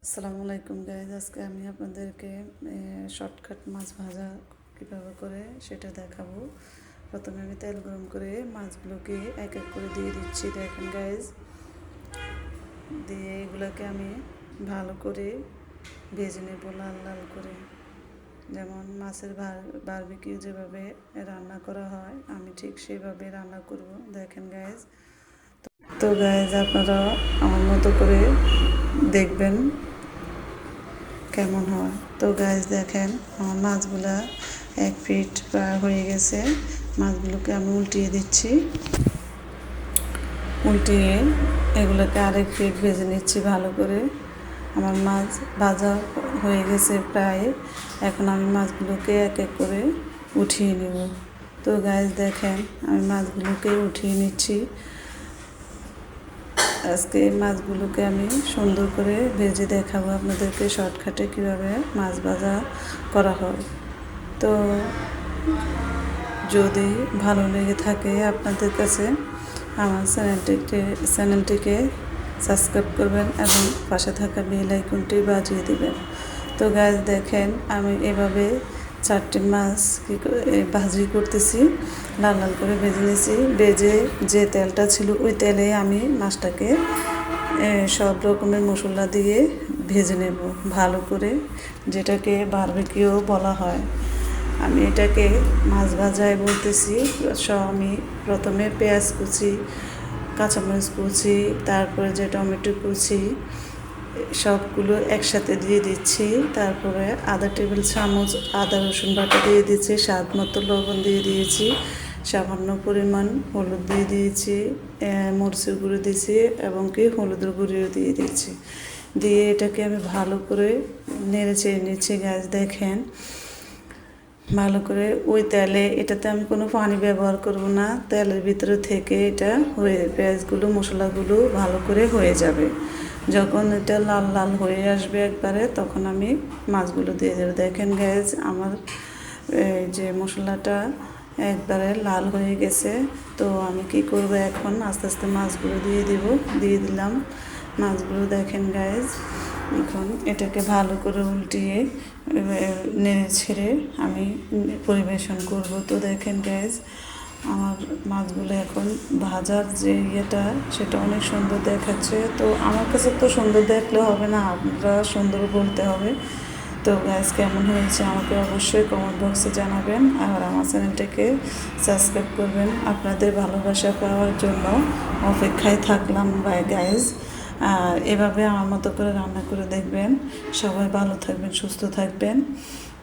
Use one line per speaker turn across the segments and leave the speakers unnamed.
আসসালামু আলাইকুম গাইজ, আজকে আমি আপনাদেরকে শর্টকাট মাছ ভাজা কীভাবে করে সেটা দেখাবো। প্রথমে আমি তেল গরম করে মাছগুলোকে এক এক করে দিয়ে দিচ্ছি। দেখেন গাইজ, দিয়ে এগুলোকে আমি ভালো করে ভেজে নেব লাল লাল করে, যেমন মাছের বারবিকিউ যেভাবে রান্না করা হয় আমি ঠিক সেভাবে রান্না করব। দেখেন গাইজ, তো গাইজ আপনারা আমার মতো করে দেখবেন কেমন হয়। তো গাইজ দেখেন, আমার মাছগুলা 1 ফিট প্রায় হয়ে গেছে। মাছগুলোকে আমি উল্টিয়ে দিচ্ছি, উল্টিয়ে এগুলোকে 1 ফিট ভেজে নিচ্ছি ভালো করে। আমার মাছ ভাজা হয়ে গেছে প্রায়। এখন আমি মাছগুলোকে এক এক করে উঠিয়ে নেব। তো গাইজ দেখেন, আমি মাছগুলোকে উঠিয়ে নিচ্ছি। আজকে এই মাছগুলোকে আমি সুন্দর করে ভেজে দেখাবো আপনাদেরকে শর্টকাটে কীভাবে মাছ ভাজা করা হয়। তো যদি ভালো লেগে থাকে আপনাদের কাছে, আমার চ্যানেলটিকে সাবস্ক্রাইব করবেন এবং পাশে থাকা বেল আইকনটি বাজিয়ে দেবেন। তো গাইজ দেখেন, আমি এভাবে 4টি মাছ ভাজি করতেছি, লাল লাল করে ভেজে নিয়েছি। ভেজে যে তেলটা ছিল ওই তেলে আমি মাছটাকে সব রকমের মশলা দিয়ে ভেজে নেব ভালো করে, যেটাকে বারবিকিউ বলা হয়। আমি এটাকে মাছ ভাজায় বলতেছি। আমি প্রথমে পেঁয়াজ কুচি, কাঁচামরিচ কুচি, তারপরে যে টমেটো কুচি সবগুলো একসাথে দিয়ে দিচ্ছি। তারপরে আধা টেবিল চামচ আদা রসুন বাটা দিয়ে দিচ্ছি, স্বাদ মতো লবণ দিয়ে দিয়েছি, সামান্য পরিমাণ হলুদ দিয়ে দিয়েছি, মরিচের গুঁড়ো দিয়েছি এবং কি হলুদের গুঁড়িও দিয়ে দিয়েছি। দিয়ে এটাকে আমি ভালো করে নেড়ে চেড়ে নিচ্ছি। গাছ দেখেন, ভালো করে ওই তেলে, এটাতে আমি কোনো পানি ব্যবহার করব না, তেলের ভিতরে থেকে এটা পেঁয়াজগুলো মশলাগুলো ভালো করে হয়ে যাবে। যখন এটা লাল লাল হয়ে আসবে একবারে, তখন আমি মাছগুলো দিয়ে দেবো। দেখেন গ্যাস, আমার যে মশলাটা একবারে লাল হয়ে গেছে। তো আমি কি করব, এখন আস্তে আস্তে মাছগুলো দিয়ে দিলাম মাছগুলো। দেখেন গাইজ, এখন এটাকে ভালো করে উল্টিয়ে নেড়ে ছেড়ে আমি পরিবেশন করব। তো দেখেন গাইজ, আমার মাছগুলো এখন ভাজার যে ইয়েটা সেটা অনেক সুন্দর দেখাচ্ছে। তো আমার কাছে তো সুন্দর দেখলে হবে না, আপনারা সুন্দর বলতে হবে। তো গাইজ কেমন হয়েছে আমাকে অবশ্যই কমেন্ট বক্সে জানাবেন, আর আমার চ্যানেলটাকে সাবস্ক্রাইব করবেন। আপনাদের ভালোবাসা পাওয়ার জন্য অপেক্ষায় থাকলাম গাইজ। আর এভাবে আমার মতো করে রান্না করে দেখবেন। সবাই ভালো থাকবেন, সুস্থ থাকবেন।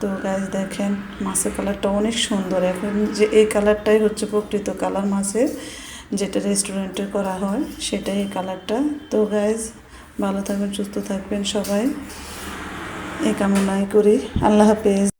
তো গাইজ দেখেন, মাছের কালারটা অনেক সুন্দর। এখন যে এই কালারটাই হচ্ছে প্রকৃত কালার মাছের, যেটা রেস্টুরেন্টে করা হয় সেটাই এই কালারটা। তো গাইজ ভালো থাকবেন, সুস্থ থাকবেন সবাই, এই কামনাই করি। আল্লাহ হাফেজ।